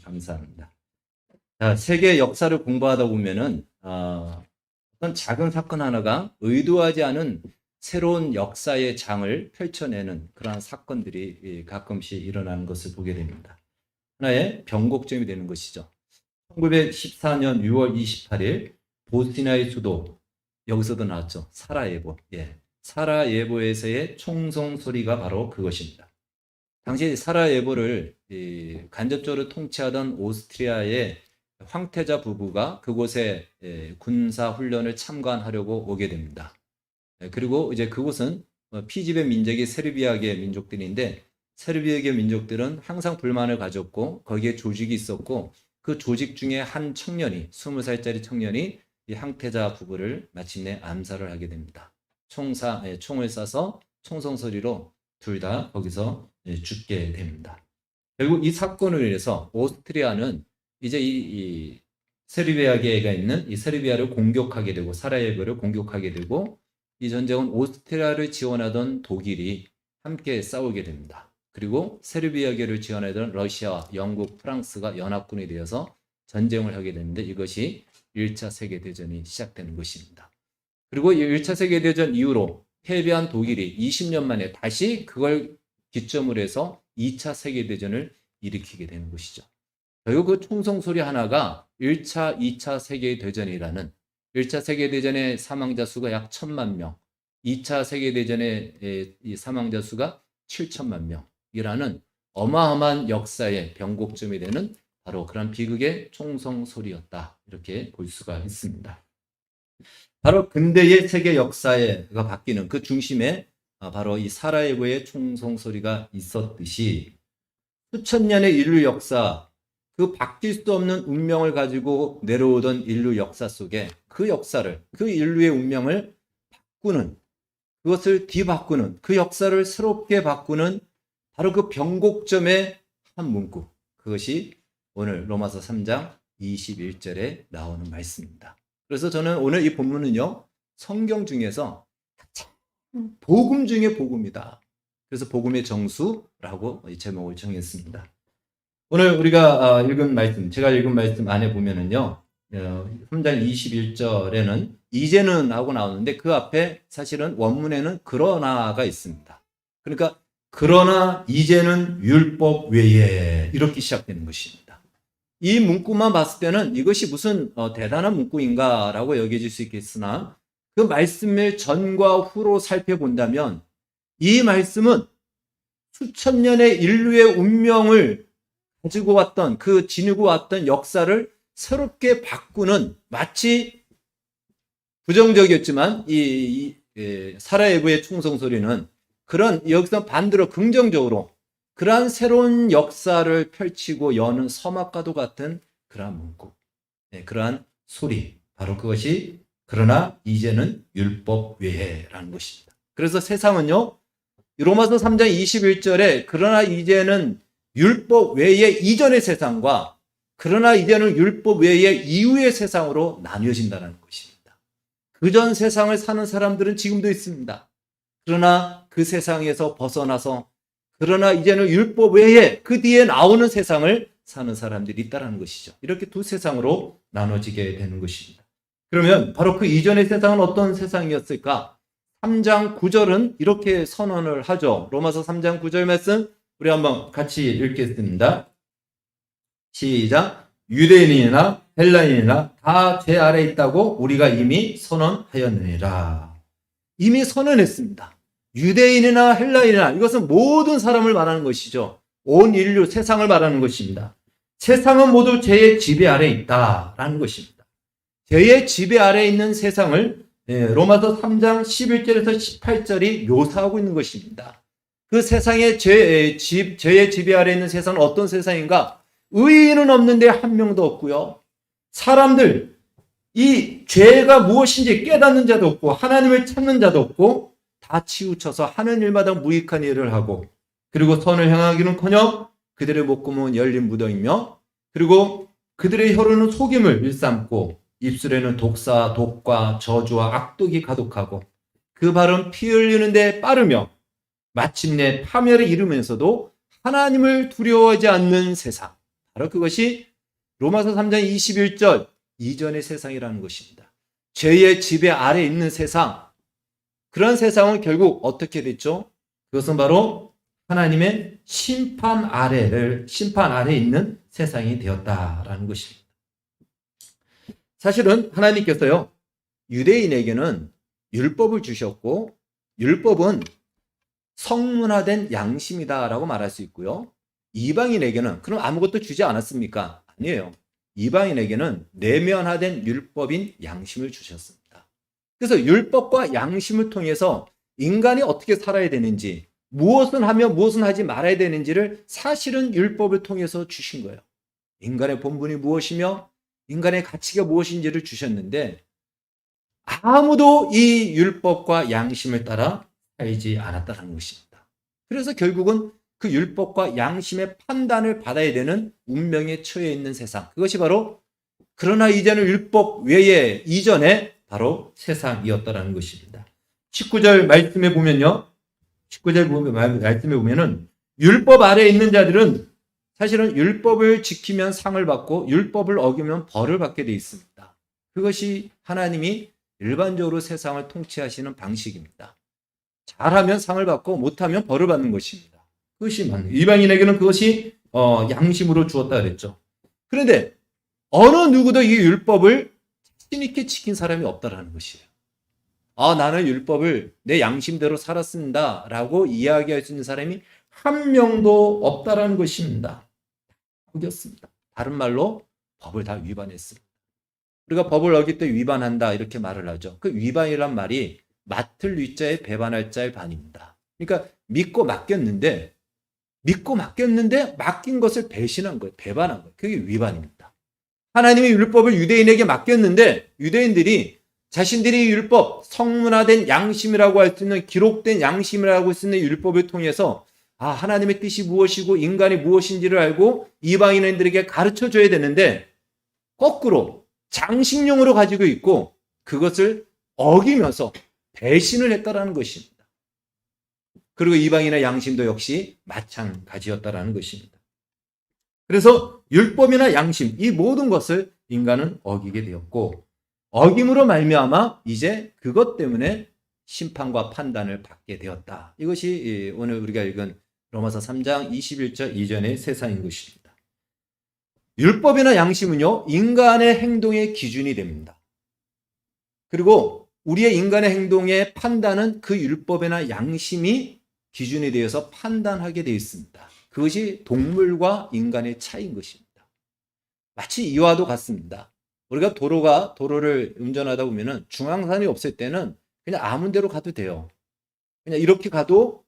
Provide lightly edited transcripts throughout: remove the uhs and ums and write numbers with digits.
감사합니다. 자, 세계 역사를 공부하다 보면은 어떤 작은 사건 하나가 의도하지 않은 새로운 역사의 장을 펼쳐내는 그러한 사건들이 가끔씩 일어나는 것을 보게 됩니다. 하나의 변곡점이 되는 것이죠. 1914년 6월 28일 보스니아의 수도, 여기서도 나왔죠. 사라예보. 사라예보에서의 총성 소리가 바로 그것입니다. 당시 사라예보를 간접적으로 통치하던 오스트리아의 황태자 부부가 그곳에 군사 훈련을 참관하려고 오게 됩니다. 그리고 이제 그곳은 피지배 민족이 세르비아계 민족들인데, 세르비아계 민족들은 항상 불만을 가졌고 거기에 조직이 있었고, 그 조직 중에 한 청년이, 20살짜리 청년이 이 황태자 부부를 마침내 암살을 하게 됩니다. 총을 쏴서 총성소리로 둘 다 거기서 죽게 됩니다. 결국 이 사건을 위해서 오스트리아는 이제 이 세르비아계가 있는 이 세르비아를 공격하게 되고, 사라예보를 공격하게 되고, 이 전쟁은 오스트리아를 지원하던 독일이 함께 싸우게 됩니다. 그리고 세르비아계를 지원하던 러시아와 영국, 프랑스가 연합군이 되어서 전쟁을 하게 되는데, 이것이 1차 세계대전이 시작되는 것입니다. 그리고 이 1차 세계대전 이후로 패배한 독일이 20년 만에 다시 그걸 기점으로 해서 2차 세계대전을 일으키게 되는 것이죠. 결국 그 총성 소리 하나가 1차, 2차 세계대전이라는, 1차 세계대전의 사망자 수가 약 1,000만 명, 2차 세계대전의 사망자 수가 7천만 명이라는 어마어마한 역사의 변곡점이 되는 바로 그런 비극의 총성 소리였다, 이렇게 볼 수가 있습니다. 바로 근대의 세계 역사가 바뀌는 그 중심에 바로 이 사라예보의 총성 소리가 있었듯이, 수천 년의 인류 역사, 그 바뀔 수 없는 운명을 가지고 내려오던 인류 역사 속에 그 역사를, 그 인류의 운명을 바꾸는, 그것을 뒤바꾸는, 그 역사를 새롭게 바꾸는 바로 그 변곡점의 한 문구, 그것이 오늘 로마서 3장 21절에 나오는 말씀입니다. 그래서 저는 오늘 이 본문은요, 성경 중에서 복음 중에 복음이다. 그래서 복음의 정수라고 이 제목을 정했습니다. 오늘 우리가 읽은 말씀, 제가 읽은 말씀 안에 보면은요, 3장 21절에는 이제는 하고 나오는데, 그 앞에 사실은 원문에는 그러나가 있습니다. 그러니까 그러나 이제는 율법 외에, 이렇게 시작되는 것입니다. 이 문구만 봤을 때는 이것이 무슨 대단한 문구인가라고 여겨질 수 있겠으나, 그 말씀을 전과 후로 살펴본다면 이 말씀은 수천 년의 인류의 운명을 가지고 왔던, 그 지니고 왔던 역사를 새롭게 바꾸는, 마치 부정적이었지만 이 사라예보의 총성 소리는 그런, 여기서 반대로 긍정적으로 그러한 새로운 역사를 펼치고 여는 서막과도 같은 그러한 문구, 그러한 소리, 바로 그것이 그러나 이제는 율법 외에라는 것입니다. 그래서 세상은요, 로마서 3장 21절에 그러나 이제는 율법 외의 이전의 세상과 그러나 이제는 율법 외의 이후의 세상으로 나뉘어진다는 것입니다. 그전 세상을 사는 사람들은 지금도 있습니다. 그러나 그 세상에서 벗어나서 그러나 이제는 율법 외에 그 뒤에 나오는 세상을 사는 사람들이 있다는 것이죠. 이렇게 두 세상으로 나눠지게 되는 것입니다. 그러면 바로 그 이전의 세상은 어떤 세상이었을까? 3장 9절은 이렇게 선언을 하죠. 로마서 3장 9절 말씀 우리 한번 같이 읽겠습니다. 시작. 유대인이나 헬라인이나 다 죄 아래 있다고 우리가 이미 선언하였느니라. 이미 선언했습니다. 유대인이나 헬라인이나, 이것은 모든 사람을 말하는 것이죠. 온 인류, 세상을 말하는 것입니다. 세상은 모두 죄의 지배 아래 있다라는 것입니다. 죄의 지배 아래 있는 세상을 로마서 3장 11절에서 18절이 묘사하고 있는 것입니다. 그 세상의 죄의 지배 아래 있는 세상은 어떤 세상인가? 의인은 없는데 한 명도 없고요. 사람들, 이 죄가 무엇인지 깨닫는 자도 없고 하나님을 찾는 자도 없고 다 치우쳐서 하는 일마다 무익한 일을 하고, 그리고 선을 향하기는커녕 그들의 목구멍은 열린 무덤이며, 그리고 그들의 혀로는 속임을 일삼고 입술에는 독사, 독과 저주와 악독이 가득하고 그 발은 피 흘리는데 빠르며 마침내 파멸에 이르면서도 하나님을 두려워하지 않는 세상, 바로 그것이 로마서 3장 21절 이전의 세상이라는 것입니다. 죄의 지배 아래 있는 세상, 그런 세상은 결국 어떻게 됐죠? 그것은 바로 하나님의 심판 아래에 있는 세상이 되었다라는 것입니다. 사실은 하나님께서요, 유대인에게는 율법을 주셨고, 율법은 성문화된 양심이다라고 말할 수 있고요. 이방인에게는 그럼 아무것도 주지 않았습니까? 아니에요. 이방인에게는 내면화된 율법인 양심을 주셨습니다. 그래서 율법과 양심을 통해서 인간이 어떻게 살아야 되는지, 무엇은 하며 무엇은 하지 말아야 되는지를 사실은 율법을 통해서 주신 거예요. 인간의 본분이 무엇이며 인간의 가치가 무엇인지를 주셨는데 아무도 이 율법과 양심을 따라 살지 않았다는 것입니다. 그래서 결국은 그 율법과 양심의 판단을 받아야 되는 운명에 처해 있는 세상, 그것이 바로 그러나 이제는 율법 외에 이전에 바로 세상이었다는 것입니다. 19절 말씀에 보면요, 19절 말씀에 보면은 율법 아래에 있는 자들은 사실은 율법을 지키면 상을 받고 율법을 어기면 벌을 받게 되어 있습니다. 그것이 하나님이 일반적으로 세상을 통치하시는 방식입니다. 잘하면 상을 받고 못하면 벌을 받는 것입니다. 그것이 맞는, 이방인에게는 그것이 양심으로 주었다 그랬죠. 그런데 어느 누구도 이 율법을 자신 있게 지킨 사람이 없다라는 것이에요. 나는 율법을 내 양심대로 살았습니다 라고 이야기할 수 있는 사람이 한 명도 없다라는 것입니다. 어겼습니다. 다른 말로 법을 다 위반했습니다. 우리가 법을 어길 때 위반한다 이렇게 말을 하죠. 그 위반이란 말이 맡을 위자에 배반할 자의 반입니다. 그러니까 믿고 맡겼는데 맡긴 것을 배신한 거예요. 배반한 거예요. 그게 위반입니다. 하나님의 율법을 유대인에게 맡겼는데 유대인들이 자신들이 율법, 성문화된 양심이라고 할 수 있는, 기록된 양심이라고 할 수 있는 율법을 통해서 하나님의 뜻이 무엇이고 인간이 무엇인지를 알고 이방인들에게 가르쳐줘야 되는데 거꾸로 장식용으로 가지고 있고 그것을 어기면서 배신을 했다라는 것입니다. 그리고 이방인의 양심도 역시 마찬가지였다라는 것입니다. 그래서 율법이나 양심, 이 모든 것을 인간은 어기게 되었고 어김으로 말미암아 이제 그것 때문에 심판과 판단을 받게 되었다. 이것이 오늘 우리가 읽은 로마서 3장 21절 이전의 세상인 것입니다. 율법이나 양심은요, 인간의 행동의 기준이 됩니다. 그리고 우리의 인간의 행동의 판단은 그 율법이나 양심이 기준이 되어서 판단하게 되어 있습니다. 그것이 동물과 인간의 차이인 것입니다. 마치 이와도 같습니다. 우리가 도로를 운전하다 보면은 중앙선이 없을 때는 그냥 아무 데로 가도 돼요. 그냥 이렇게 가도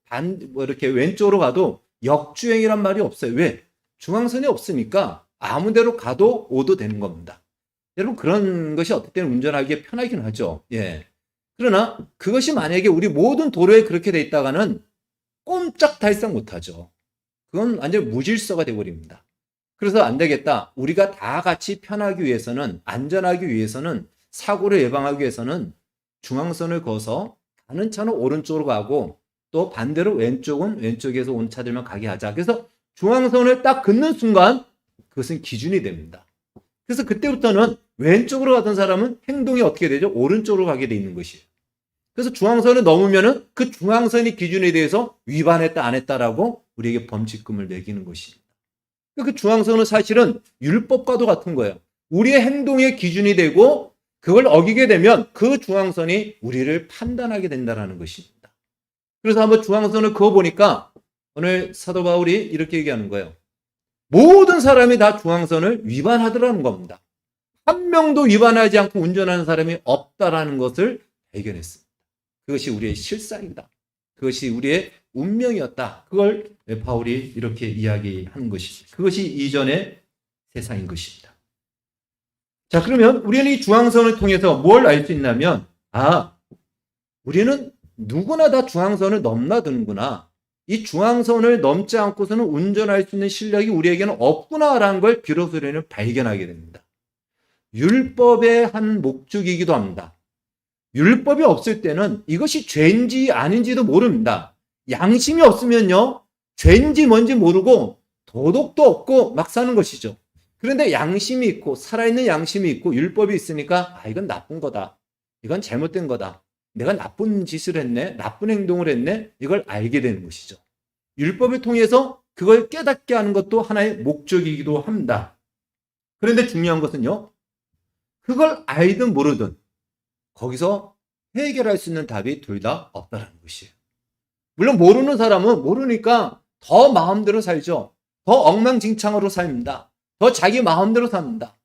이렇게 왼쪽으로 가도 역주행이란 말이 없어요. 왜? 중앙선이 없으니까 아무 데로 가도 오도 되는 겁니다. 여러분, 그런 것이 어떨 때는 운전하기에 편하긴 하죠. 예. 그러나 그것이 만약에 우리 모든 도로에 그렇게 돼 있다가는 꼼짝달싹 못하죠. 그건 완전 무질서가 되어버립니다. 그래서 안 되겠다. 우리가 다 같이 편하기 위해서는, 안전하기 위해서는, 사고를 예방하기 위해서는 중앙선을 그어서 가는 차는 오른쪽으로 가고 또 반대로 왼쪽에서 온 차들만 가게 하자. 그래서 중앙선을 딱 긋는 순간 그것은 기준이 됩니다. 그래서 그때부터는 왼쪽으로 가던 사람은 행동이 어떻게 되죠? 오른쪽으로 가게 돼 있는 것이에요. 그래서 중앙선을 넘으면은 그 중앙선이 기준에 대해서 위반했다 안 했다라고 우리에게 범칙금을 매기는 것입니다. 그 중앙선은 사실은 율법과도 같은 거예요. 우리의 행동의 기준이 되고 그걸 어기게 되면 그 중앙선이 우리를 판단하게 된다는 것입니다. 그래서 한번 중앙선을 그어보니까 오늘 사도 바울이 이렇게 얘기하는 거예요. 모든 사람이 다 중앙선을 위반하더라는 겁니다. 한 명도 위반하지 않고 운전하는 사람이 없다라는 것을 발견했습니다. 그것이 우리의 실상이다. 그것이 우리의 운명이었다. 그걸 바울이 이렇게 이야기하는 것이죠. 그것이 이전의 세상인 것입니다. 자, 그러면 우리는 이 중앙선을 통해서 뭘 알 수 있냐면, 우리는 누구나 다 중앙선을 넘나드는구나. 이 중앙선을 넘지 않고서는 운전할 수 있는 실력이 우리에게는 없구나라는 걸 비로소 우리는 발견하게 됩니다. 율법의 한 목적이기도 합니다. 율법이 없을 때는 이것이 죄인지 아닌지도 모릅니다. 양심이 없으면요, 죄인지 뭔지 모르고 도덕도 없고 막 사는 것이죠. 그런데 양심이 있고 살아있는 양심이 있고 율법이 있으니까 이건 나쁜 거다. 이건 잘못된 거다. 내가 나쁜 짓을 했네. 나쁜 행동을 했네. 이걸 알게 되는 것이죠. 율법을 통해서 그걸 깨닫게 하는 것도 하나의 목적이기도 합니다. 그런데 중요한 것은요. 그걸 알든 모르든 거기서 해결할 수 있는 답이 둘 다 없다는 것이에요. 물론 모르는 사람은 모르니까 더 마음대로 살죠. 더 엉망진창으로 삽니다. 더 자기 마음대로 삽니다.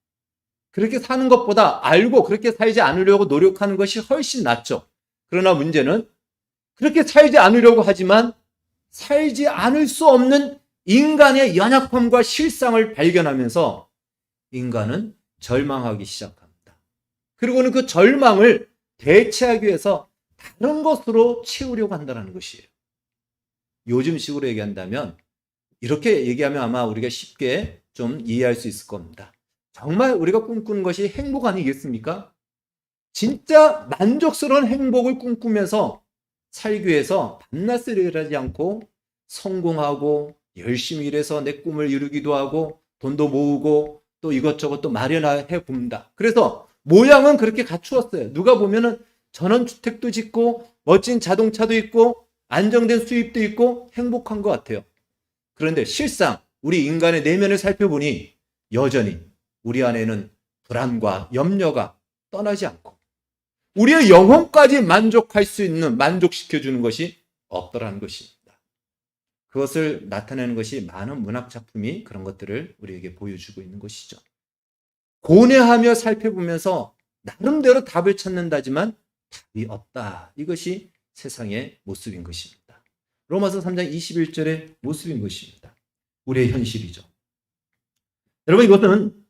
그렇게 사는 것보다 알고 그렇게 살지 않으려고 노력하는 것이 훨씬 낫죠. 그러나 문제는 그렇게 살지 않으려고 하지만 살지 않을 수 없는 인간의 연약함과 실상을 발견하면서 인간은 절망하기 시작합니다. 그리고는 그 절망을 대체하기 위해서 다른 것으로 채우려고 한다는 것이에요. 요즘식으로 얘기한다면 이렇게 얘기하면 아마 우리가 쉽게 좀 이해할 수 있을 겁니다. 정말 우리가 꿈꾸는 것이 행복 아니겠습니까? 진짜 만족스러운 행복을 꿈꾸면서 살기 위해서 밤낮을 일하지 않고 성공하고 열심히 일해서 내 꿈을 이루기도 하고 돈도 모으고 또 이것저것 또 마련해 봅니다. 그래서 모양은 그렇게 갖추었어요. 누가 보면은 전원주택도 짓고 멋진 자동차도 있고 안정된 수입도 있고 행복한 것 같아요. 그런데 실상 우리 인간의 내면을 살펴보니 여전히 우리 안에는 불안과 염려가 떠나지 않고 우리의 영혼까지 만족할 수 있는, 만족시켜주는 것이 없더라는 것입니다. 그것을 나타내는 것이 많은 문학 작품이 그런 것들을 우리에게 보여주고 있는 것이죠. 고뇌하며 살펴보면서 나름대로 답을 찾는다지만 답이 없다. 이것이 세상의 모습인 것입니다. 로마서 3장 21절의 모습인 것입니다. 우리의 현실이죠. 여러분, 이것은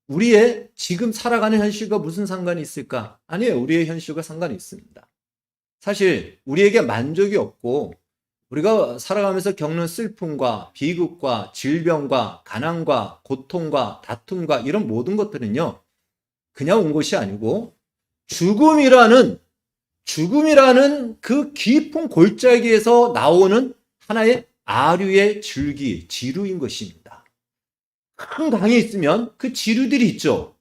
우리의 지금 살아가는 현실과 무슨 상관이 있을까? 아니에요. 우리의 현실과 상관이 있습니다. 사실 우리에게 만족이 없고 우리가 살아가면서 겪는 슬픔과 비극과 질병과 가난과 고통과 다툼과 이런 모든 것들은요. 그냥 온 것이 아니고 죽음이라는 그 깊은 골짜기에서 나오는 하나의 아류의 줄기, 지루인 것입니다. 큰 강에 있으면 그 지류들이 있죠.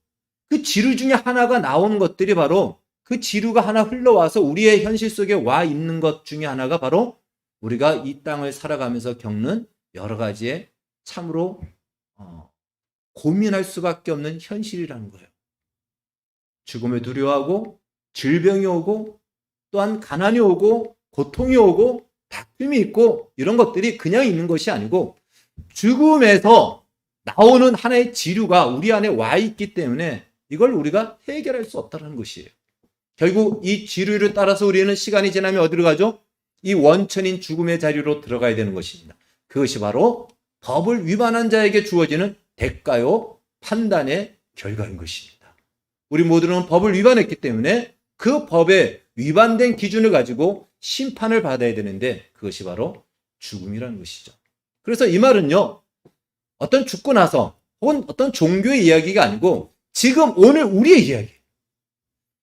그 지류 중에 하나가 나오는 것들이 바로 그 지류가 하나 흘러와서 우리의 현실 속에 와 있는 것 중에 하나가 바로 우리가 이 땅을 살아가면서 겪는 여러 가지의 참으로 고민할 수밖에 없는 현실이라는 거예요. 죽음을 두려워하고 질병이 오고 또한 가난이 오고 고통이 오고 다툼이 있고 이런 것들이 그냥 있는 것이 아니고 죽음에서 나오는 하나의 지류가 우리 안에 와 있기 때문에 이걸 우리가 해결할 수 없다는 것이에요. 결국 이 지류를 따라서 우리는 시간이 지나면 어디로 가죠? 이 원천인 죽음의 자리로 들어가야 되는 것입니다. 그것이 바로 법을 위반한 자에게 주어지는 대가요, 판단의 결과인 것입니다. 우리 모두는 법을 위반했기 때문에 그 법에 위반된 기준을 가지고 심판을 받아야 되는데 그것이 바로 죽음이라는 것이죠. 그래서 이 말은요, 어떤 죽고 나서 혹은 어떤 종교의 이야기가 아니고 지금 오늘 우리의 이야기.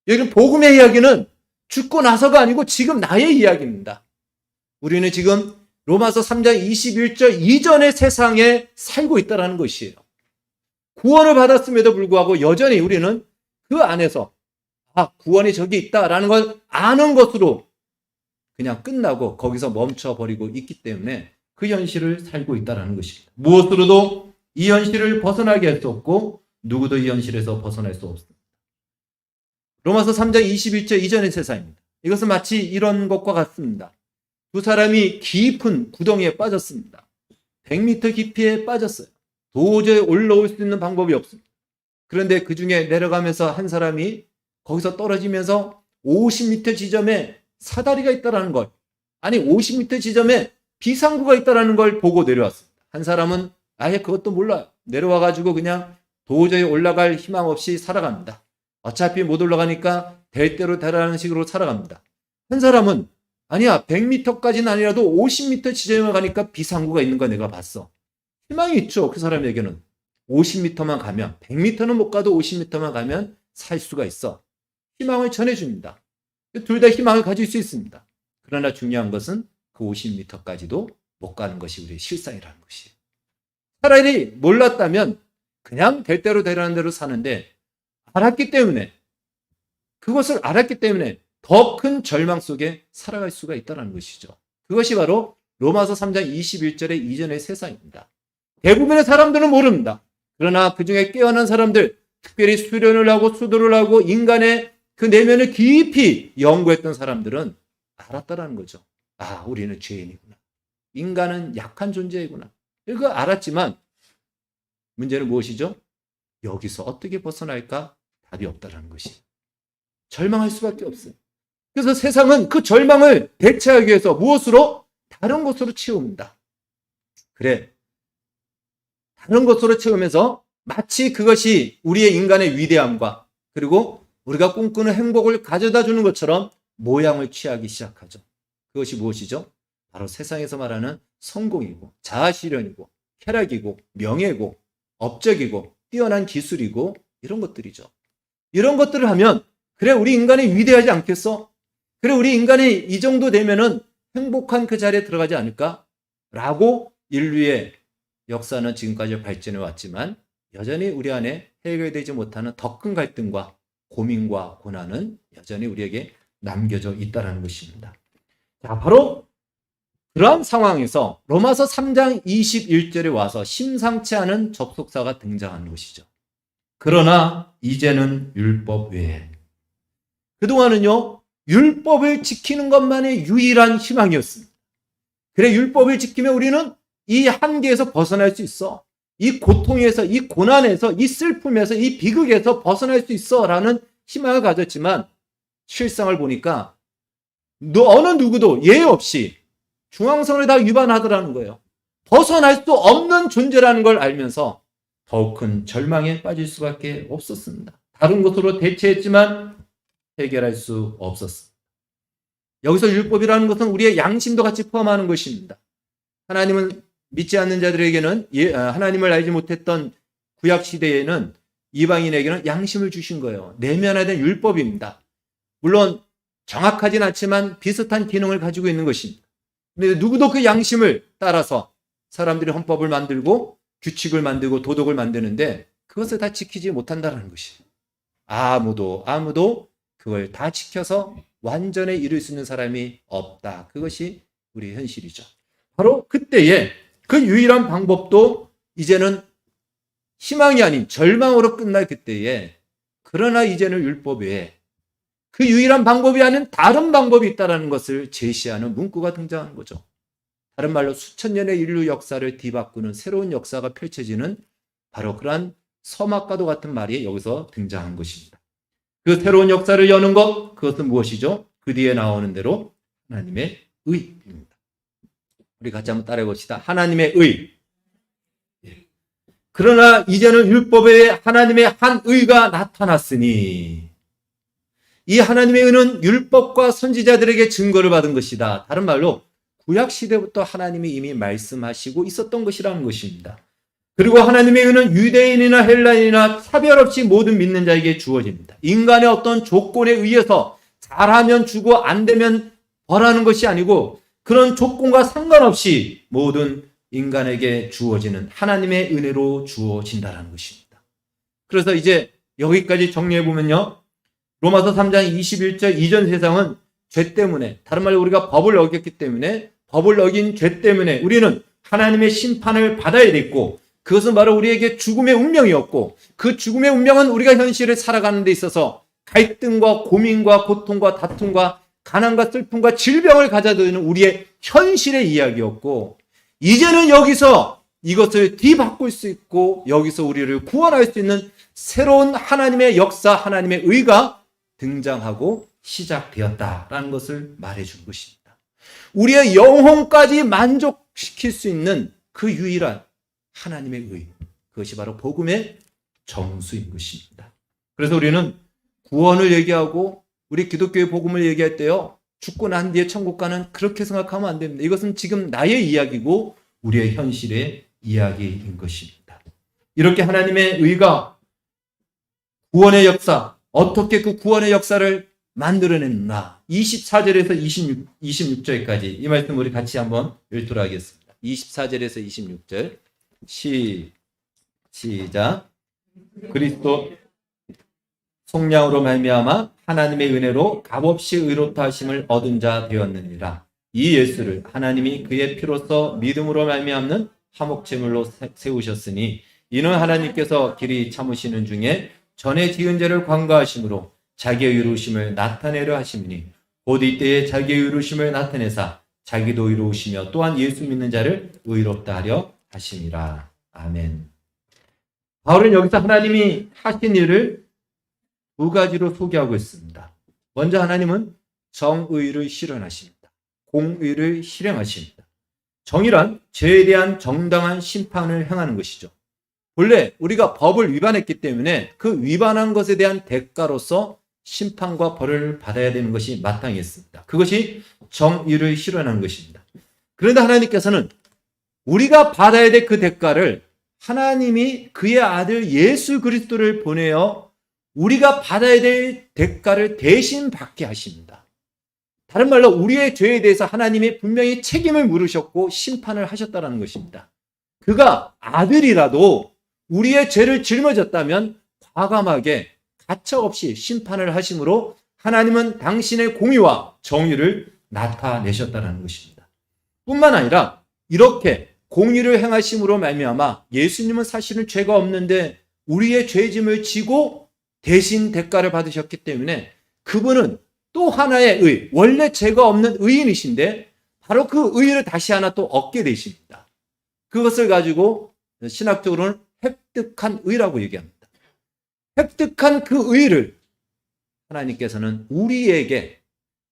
여기는 복음의 이야기는 죽고 나서가 아니고 지금 나의 이야기입니다. 우리는 지금 로마서 3장 21절 이전의 세상에 살고 있다는 것이에요. 구원을 받았음에도 불구하고 여전히 우리는 그 안에서 구원이 저기 있다라는 걸 아는 것으로 그냥 끝나고 거기서 멈춰버리고 있기 때문에 그 현실을 살고 있다는 것입니다. 무엇으로도 이 현실을 벗어나게 할 수 없고 누구도 이 현실에서 벗어날 수 없습니다. 로마서 3장 21절 이전의 세상입니다. 이것은 마치 이런 것과 같습니다. 두 사람이 깊은 구덩이에 빠졌습니다. 100m 깊이에 빠졌어요. 도저히 올라올 수 있는 방법이 없습니다. 그런데 그 중에 내려가면서 한 사람이 거기서 떨어지면서 50m 지점에 사다리가 있다는 걸, 아니 50m 지점에 비상구가 있다는 걸 보고 내려왔습니다. 한 사람은 아예 그것도 몰라요. 내려와가지고 그냥 도저히 올라갈 희망 없이 살아갑니다. 어차피 못 올라가니까 될 대로 되라는 식으로 살아갑니다. 한 사람은 아니야, 100m까지는 아니라도 50m 지점에 가니까 비상구가 있는 거 내가 봤어. 희망이 있죠. 그 사람에게는 50m만 가면, 100m는 못 가도 50m만 가면 살 수가 있어. 희망을 전해줍니다. 둘 다 희망을 가질 수 있습니다. 그러나 중요한 것은 그 50m까지도 못 가는 것이 우리의 실상이라는 것이에요. 차라리 몰랐다면 그냥 될 대로 되라는 대로 사는데 알았기 때문에, 그것을 알았기 때문에 더 큰 절망 속에 살아갈 수가 있다는 것이죠. 그것이 바로 로마서 3장 21절의 이전의 세상입니다. 대부분의 사람들은 모릅니다. 그러나 그중에 깨어난 사람들, 특별히 수련을 하고 수도를 하고 인간의 그 내면을 깊이 연구했던 사람들은 알았다라는 거죠. 아, 우리는 죄인이구나. 인간은 약한 존재이구나. 이거 알았지만 문제는 무엇이죠? 여기서 어떻게 벗어날까? 답이 없다라는 것이. 절망할 수밖에 없어요. 그래서 세상은 그 절망을 대체하기 위해서 무엇으로? 다른 것으로 채웁니다. 그래. 다른 것으로 채우면서 마치 그것이 우리의 인간의 위대함과 그리고 우리가 꿈꾸는 행복을 가져다 주는 것처럼 모양을 취하기 시작하죠. 그것이 무엇이죠? 바로 세상에서 말하는 성공이고 자아실현이고 쾌락이고 명예고 업적이고 뛰어난 기술이고 이런 것들이죠. 이런 것들을 하면 그래 우리 인간이 위대하지 않겠어? 그래 우리 인간이 이 정도 되면은 행복한 그 자리에 들어가지 않을까? 라고 인류의 역사는 지금까지 발전해 왔지만 여전히 우리 안에 해결되지 못하는 더 큰 갈등과 고민과 고난은 여전히 우리에게 남겨져 있다는 것입니다. 자, 바로 그러한 상황에서 로마서 3장 21절에 와서 심상치 않은 접속사가 등장하는 것이죠. 그러나 이제는 율법 외에. 그동안은요, 율법을 지키는 것만이 유일한 희망이었습니다. 그래, 율법을 지키면 우리는 이 한계에서 벗어날 수 있어. 이 고통에서, 이 고난에서, 이 슬픔에서, 이 비극에서 벗어날 수 있어. 라는 희망을 가졌지만 실상을 보니까 어느 누구도 예외 없이 중앙선을 다 위반하더라는 거예요. 벗어날 수 없는 존재라는 걸 알면서 더욱 큰 절망에 빠질 수밖에 없었습니다. 다른 것으로 대체했지만 해결할 수 없었습니다. 여기서 율법이라는 것은 우리의 양심도 같이 포함하는 것입니다. 하나님은 믿지 않는 자들에게는 하나님을 알지 못했던 구약 시대에는 이방인에게는 양심을 주신 거예요. 내면화된 율법입니다. 물론 정확하진 않지만 비슷한 기능을 가지고 있는 것입니다. 근데 누구도 그 양심을 따라서 사람들이 헌법을 만들고 규칙을 만들고 도덕을 만드는데 그것을 다 지키지 못한다는 것이. 아무도 그걸 다 지켜서 완전히 이룰 수 있는 사람이 없다. 그것이 우리의 현실이죠. 바로 그때에 그 유일한 방법도 이제는 희망이 아닌 절망으로 끝날 그때에 그러나 이제는 율법 외에 그 유일한 방법이 아닌 다른 방법이 있다는 것을 제시하는 문구가 등장하는 거죠. 다른 말로 수천 년의 인류 역사를 뒤바꾸는 새로운 역사가 펼쳐지는 바로 그러한 서막과도 같은 말이 여기서 등장한 것입니다. 그 새로운 역사를 여는 것, 그것은 무엇이죠? 그 뒤에 나오는 대로 하나님의 의입니다. 우리 같이 한번 따라해 봅시다. 하나님의 의. 그러나 이제는 율법에 하나님의 한 의가 나타났으니 이 하나님의 의는 율법과 선지자들에게 증거를 받은 것이다. 다른 말로 구약 시대부터 하나님이 이미 말씀하시고 있었던 것이라는 것입니다. 그리고 하나님의 의는 유대인이나 헬라인이나 차별 없이 모든 믿는 자에게 주어집니다. 인간의 어떤 조건에 의해서 잘하면 주고 안 되면 벌하는 것이 아니고 그런 조건과 상관없이 모든 인간에게 주어지는 하나님의 은혜로 주어진다는 것입니다. 그래서 이제 여기까지 정리해 보면요. 로마서 3장 21절 이전 세상은 죄 때문에, 다른 말로 우리가 법을 어겼기 때문에, 법을 어긴 죄 때문에 우리는 하나님의 심판을 받아야 됐고 그것은 바로 우리에게 죽음의 운명이었고 그 죽음의 운명은 우리가 현실을 살아가는 데 있어서 갈등과 고민과 고통과 다툼과 가난과 슬픔과 질병을 가져다주는 우리의 현실의 이야기였고 이제는 여기서 이것을 뒤바꿀 수 있고 여기서 우리를 구원할 수 있는 새로운 하나님의 역사, 하나님의 의가 등장하고 시작되었다라는 것을 말해준 것입니다. 우리의 영혼까지 만족시킬 수 있는 그 유일한 하나님의 의, 그것이 바로 복음의 정수인 것입니다. 그래서 우리는 구원을 얘기하고 우리 기독교의 복음을 얘기할 때요, 죽고 난 뒤에 천국 가는 그렇게 생각하면 안 됩니다. 이것은 지금 나의 이야기고 우리의 현실의 이야기인 것입니다. 이렇게 하나님의 의가 구원의 역사, 어떻게 그 구원의 역사를 만들어냈나 24절에서 26절까지 이 말씀 우리 같이 한번 읽도록 하겠습니다. 24절에서 26절 시작. 그리스도 속량으로 말미암아 하나님의 은혜로 값없이 의롭다 하심을 얻은 자 되었느니라. 이 예수를 하나님이 그의 피로써 믿음으로 말미암는 화목제물로 세우셨으니 이는 하나님께서 길이 참으시는 중에 전에 지은 죄를 관가하심으로 자기의 의로우심을 나타내려 하심이니 곧 이때에 자기의 의로우심을 나타내사 자기도 의로우시며 또한 예수 믿는 자를 의롭다 하려 하심이라. 아멘. 바울은 여기서 하나님이 하신 일을 두 가지로 소개하고 있습니다. 먼저 하나님은 정의를 실현하십니다. 공의를 실행하십니다. 정의란 죄에 대한 정당한 심판을 행하는 것이죠. 본래 우리가 법을 위반했기 때문에 그 위반한 것에 대한 대가로서 심판과 벌을 받아야 되는 것이 마땅했습니다. 그것이 정의를 실현하는 것입니다. 그런데 하나님께서는 우리가 받아야 될 그 대가를 하나님이 그의 아들 예수 그리스도를 보내어 우리가 받아야 될 대가를 대신 받게 하십니다. 다른 말로 우리의 죄에 대해서 하나님이 분명히 책임을 물으셨고 심판을 하셨다는 것입니다. 그가 아들이라도 우리의 죄를 짊어졌다면 과감하게 가차없이 심판을 하심으로 하나님은 당신의 공의와 정의를 나타내셨다는 것입니다. 뿐만 아니라 이렇게 공의를 행하심으로 말미암아 예수님은 사실은 죄가 없는데 우리의 죄짐을 지고 대신 대가를 받으셨기 때문에 그분은 또 하나의 의, 원래 죄가 없는 의인이신데 바로 그 의를 다시 하나 또 얻게 되십니다. 그것을 가지고 신학적으로는 획득한 의라고 얘기합니다. 획득한 그 의를 하나님께서는 우리에게,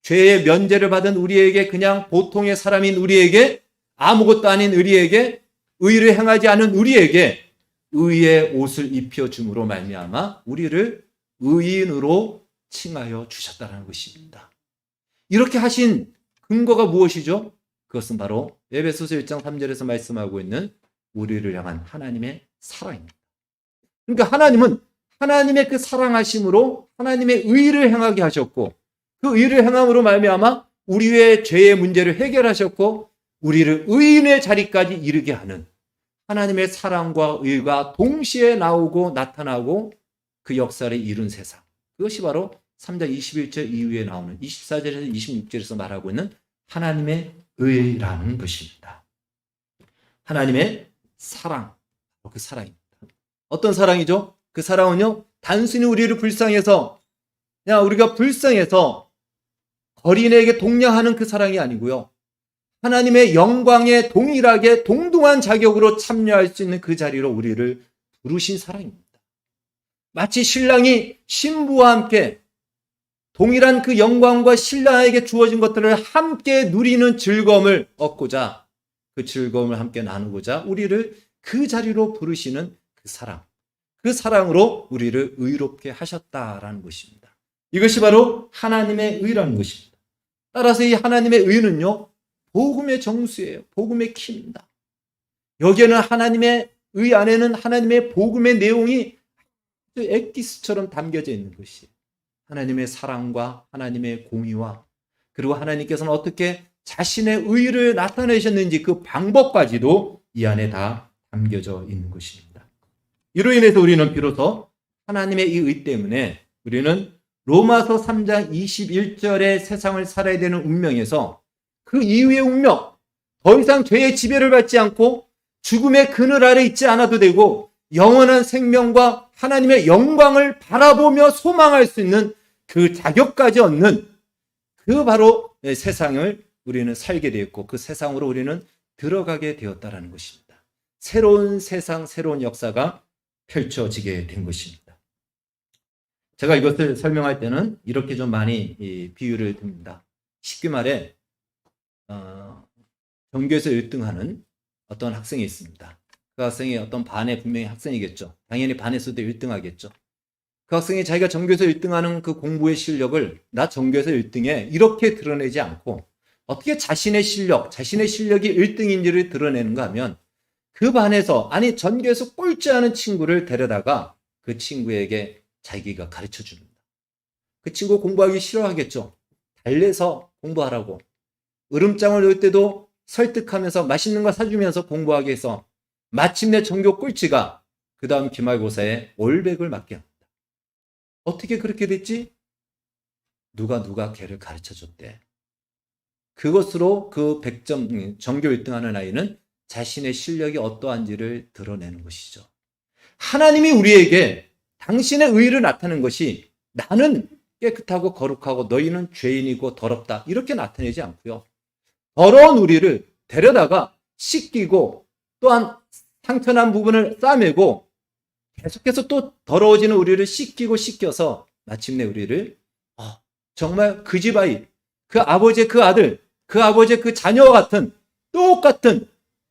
죄의 면제를 받은 우리에게, 그냥 보통의 사람인 우리에게, 아무것도 아닌 우리에게, 의를 행하지 않은 우리에게 의의 옷을 입혀줌으로 말미암아 우리를 의인으로 칭하여 주셨다는 것입니다. 이렇게 하신 근거가 무엇이죠? 그것은 바로 에베소서 1장 3절에서 말씀하고 있는 우리를 향한 하나님의 사랑입니다. 그러니까 하나님은 하나님의 그 사랑하심으로 하나님의 의를 행하게 하셨고 그 의를 행함으로 말미암아 우리의 죄의 문제를 해결하셨고 우리를 의인의 자리까지 이르게 하는 하나님의 사랑과 의가 동시에 나오고 나타나고 그 역사를 이룬 세상. 그것이 바로 3장 21절 이후에 나오는 24절에서 26절에서 말하고 있는 하나님의 의라는 것입니다. 하나님의 사랑, 그 사랑입니다. 어떤 사랑이죠? 그 사랑은요, 단순히 우리를 불쌍해서, 그냥 우리가 불쌍해서 거린에게 동냥하는 그 사랑이 아니고요. 하나님의 영광에 동일하게 동등한 자격으로 참여할 수 있는 그 자리로 우리를 부르신 사랑입니다. 마치 신랑이 신부와 함께 동일한 그 영광과 신랑에게 주어진 것들을 함께 누리는 즐거움을 얻고자, 그 즐거움을 함께 나누고자 우리를 그 자리로 부르시는 그 사랑, 그 사랑으로 우리를 의롭게 하셨다라는 것입니다. 이것이 바로 하나님의 의라는 것입니다. 따라서 이 하나님의 의는요, 복음의 정수예요. 복음의 키입니다. 여기에는 하나님의 의 안에는 하나님의 복음의 내용이 엑기스처럼 담겨져 있는 것이에요. 하나님의 사랑과 하나님의 공의와 그리고 하나님께서는 어떻게 자신의 의를 나타내셨는지 그 방법까지도 이 안에 다 담겨져 있는 것입니다. 이로 인해서 우리는 비로소 하나님의 이 의 때문에 우리는 로마서 3장 21절의 세상을 살아야 되는 운명에서 그 이후의 운명, 더 이상 죄의 지배를 받지 않고 죽음의 그늘 아래 있지 않아도 되고 영원한 생명과 하나님의 영광을 바라보며 소망할 수 있는 그 자격까지 얻는 그 바로 세상을 우리는 살게 되었고 그 세상으로 우리는 들어가게 되었다는 것입니다. 새로운 세상, 새로운 역사가 펼쳐지게 된 것입니다. 제가 이것을 설명할 때는 이렇게 좀 많이 비유를 듭니다. 쉽게 말해 전교에서 1등하는 어떤 학생이 있습니다. 그 학생이 어떤 반에 분명히 학생이겠죠. 당연히 반에서도 1등하겠죠. 그 학생이 자기가 전교에서 1등하는 그 공부의 실력을 나 전교에서 1등해 이렇게 드러내지 않고 어떻게 자신의 실력, 자신의 실력이 1등인지를 드러내는가 하면 그 반에서 아니 전교에서 꼴찌하는 친구를 데려다가 그 친구에게 자기가 가르쳐 줍니다. 그 친구 공부하기 싫어하겠죠. 달래서 공부하라고. 으름장을 놓을 때도 설득하면서 맛있는 거 사주면서 공부하게 해서 마침내 전교 꼴찌가 그 다음 기말고사에 올백을 맞게 합니다. 어떻게 그렇게 됐지? 누가 걔를 가르쳐줬대. 그것으로 그 100점 전교 1등하는 아이는 자신의 실력이 어떠한지를 드러내는 것이죠. 하나님이 우리에게 당신의 의를 나타내는 것이 나는 깨끗하고 거룩하고 너희는 죄인이고 더럽다 이렇게 나타내지 않고요. 더러운 우리를 데려다가 씻기고 또한 상처난 부분을 싸매고 계속해서 또 더러워지는 우리를 씻기고 씻겨서 마침내 우리를 정말 그 집 아이, 그 아버지의 그 아들, 그 아버지의 그 자녀와 같은 똑같은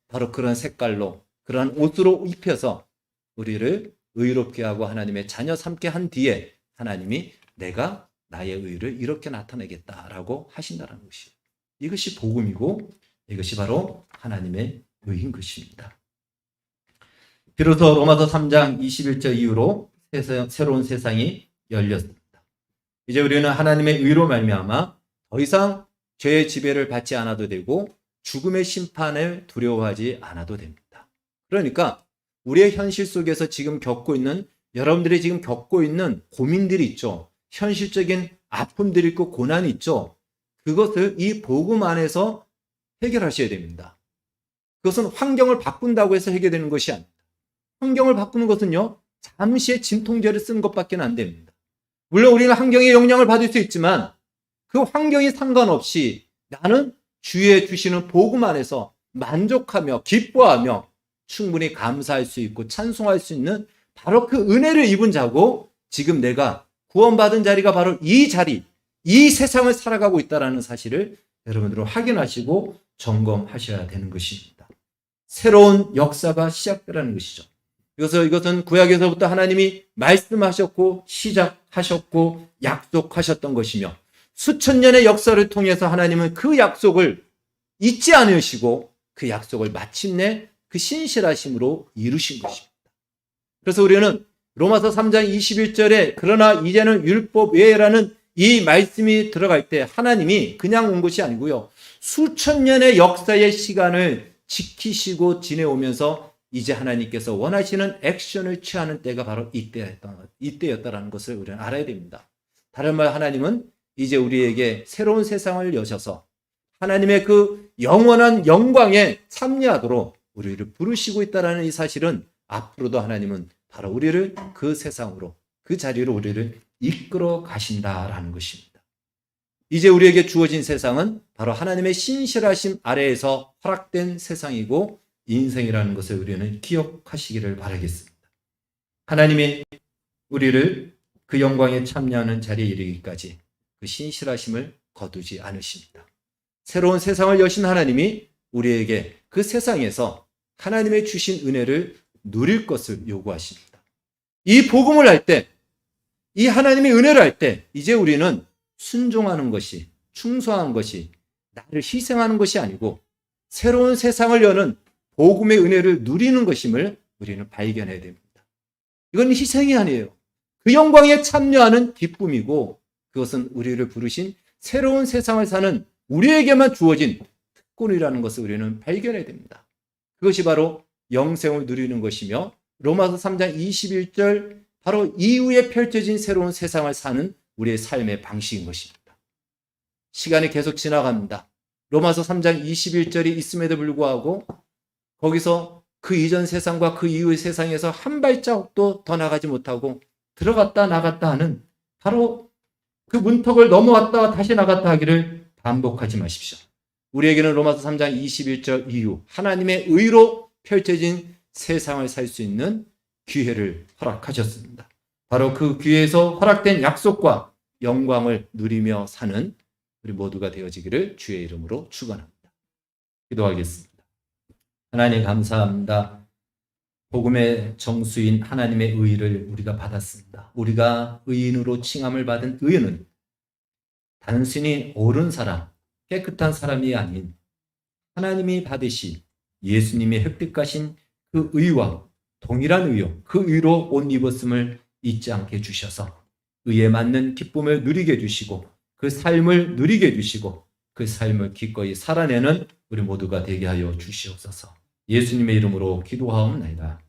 바로 그런 색깔로 그런 옷으로 입혀서 우리를 의롭게 하고 하나님의 자녀 삼게 한 뒤에 하나님이 내가 나의 의를 이렇게 나타내겠다라고 하신다는 것이에요. 이것이 복음이고 이것이 바로 하나님의 의인 것입니다. 비로소 로마서 3장 21절 이후로 새로운 세상이 열렸습니다. 이제 우리는 하나님의 의로 말미암아 더 이상 죄의 지배를 받지 않아도 되고 죽음의 심판을 두려워하지 않아도 됩니다. 그러니까 우리의 현실 속에서 지금 겪고 있는 여러분들이 지금 겪고 있는 고민들이 있죠. 현실적인 아픔들이 있고 고난이 있죠. 그것을 이 복음 안에서 해결하셔야 됩니다. 그것은 환경을 바꾼다고 해서 해결되는 것이 아닙니다. 환경을 바꾸는 것은요, 잠시의 진통제를 쓰는 것밖에 안 됩니다. 물론 우리는 환경에 영향을 받을 수 있지만 그 환경이 상관없이 나는 주의 주시는 복음 안에서 만족하며 기뻐하며 충분히 감사할 수 있고 찬송할 수 있는 바로 그 은혜를 입은 자고 지금 내가 구원받은 자리가 바로 이 자리, 이 세상을 살아가고 있다는 사실을 여러분들은 확인하시고 점검하셔야 되는 것입니다. 새로운 역사가 시작되라는 것이죠. 이것은 구약에서부터 하나님이 말씀하셨고 시작하셨고 약속하셨던 것이며 수천 년의 역사를 통해서 하나님은 그 약속을 잊지 않으시고 그 약속을 마침내 그 신실하심으로 이루신 것입니다. 그래서 우리는 로마서 3장 21절에 그러나 이제는 율법 외에라는 이 말씀이 들어갈 때 하나님이 그냥 온 것이 아니고요. 수천 년의 역사의 시간을 지키시고 지내오면서 이제 하나님께서 원하시는 액션을 취하는 때가 바로 이때였다라는 것을 우리는 알아야 됩니다. 다른 말 하나님은 이제 우리에게 새로운 세상을 여셔서 하나님의 그 영원한 영광에 참여하도록 우리를 부르시고 있다는 이 사실은 앞으로도 하나님은 바로 우리를 그 세상으로 그 자리로 우리를 이끌어 가신다라는 것입니다. 이제 우리에게 주어진 세상은 바로 하나님의 신실하심 아래에서 허락된 세상이고 인생이라는 것을 우리는 기억하시기를 바라겠습니다. 하나님이 우리를 그 영광에 참여하는 자리에 이르기까지 그 신실하심을 거두지 않으십니다. 새로운 세상을 여신 하나님이 우리에게 그 세상에서 하나님의 주신 은혜를 누릴 것을 요구하십니다. 이 복음을 할 때, 이 하나님의 은혜를 할 때 이제 우리는 순종하는 것이, 충성한 것이, 나를 희생하는 것이 아니고 새로운 세상을 여는 복음의 은혜를 누리는 것임을 우리는 발견해야 됩니다. 이건 희생이 아니에요. 그 영광에 참여하는 기쁨이고 그것은 우리를 부르신 새로운 세상을 사는 우리에게만 주어진 특권이라는 것을 우리는 발견해야 됩니다. 그것이 바로 영생을 누리는 것이며 로마서 3장 21절 바로 이후에 펼쳐진 새로운 세상을 사는 우리의 삶의 방식인 것입니다. 시간이 계속 지나갑니다. 로마서 3장 21절이 있음에도 불구하고 거기서 그 이전 세상과 그 이후의 세상에서 한 발자국도 더 나가지 못하고 들어갔다 나갔다 하는 바로 그 문턱을 넘어왔다 다시 나갔다 하기를 반복하지 마십시오. 우리에게는 로마서 3장 21절 이후 하나님의 의로 펼쳐진 세상을 살 수 있는 기회를 허락하셨습니다. 바로 그 기회에서 허락된 약속과 영광을 누리며 사는 우리 모두가 되어지기를 주의 이름으로 축원합니다. 기도하겠습니다. 하나님 감사합니다. 복음의 정수인 하나님의 의를 우리가 받았습니다. 우리가 의인으로 칭함을 받은 의인은 단순히 옳은 사람, 깨끗한 사람이 아닌 하나님이 받으시 예수님의 획득하신 그 의와 동일한 의요, 그 의로 옷 입었음을 잊지 않게 해주셔서 의에 맞는 기쁨을 누리게 해주시고 그 삶을 누리게 해주시고 그 삶을 기꺼이 살아내는 우리 모두가 되게 하여 주시옵소서. 예수님의 이름으로 기도하옵나이다.